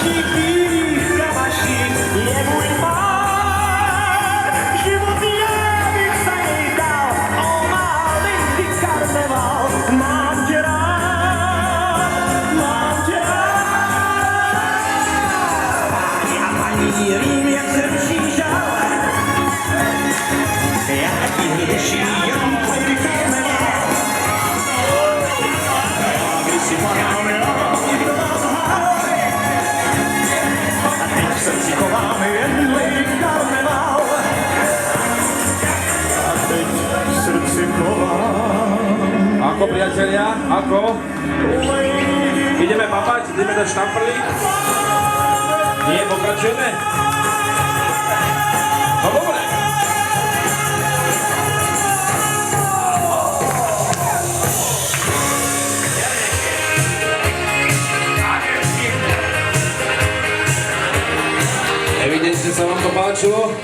našich bílých kamaších je môj pár. Život ja bych sa jej dal, o malinky karneval. Mám ťa rád, mám ťa rád. A pani Rím, jak jsem přížal, ja ti hneší jenom tvoj karneval. Aby si panám ja, nikdo nás háj. A teď v srdci chováme jen tvoj karneval. A teď v srdci chovám. Ako priatelia? Ako? Ideme papať? Ideme dať štamprlík? Nie, pokračujeme? No dobre. Evidentne sa vám to páčilo.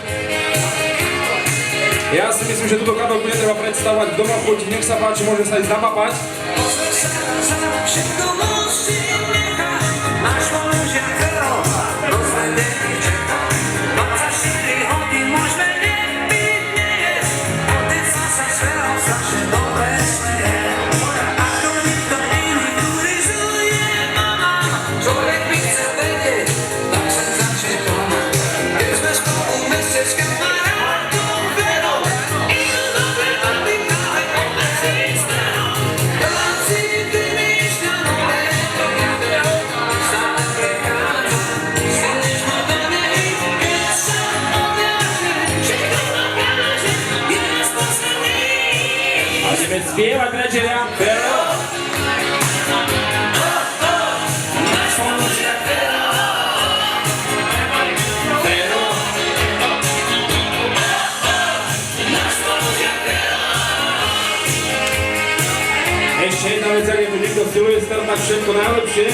Ja si myslím, že túto kabelku netreba predstavovať. Kto má chuť, nech sa páči, môže sa ísť napapať. Všetko musím nechať, máš voľu žiakero, rozvedený čeká. 24 hodín môžeme nepiť, nejesť, otec sa svedal strašne dobre smeje. Ako nikto iný turizuje mama, človek by chcel vedieť, tak sa začne konať. Keď sme spolu v mestečke Marákom vedou, idú dobre baby práve po mestských stranách. Chlapci vymýšľa nové projekty, sa prechádza, stretneš ma do nej, keď sa odľažne, všetko nakáže, je nás posledný. A ideme spievať, priatelia. Pero. Máš voľu žiakero, Pero. máš voľu žiakero. Ešte jedna vec, ak je tu niekto Silvester, tak všetko najlepšie.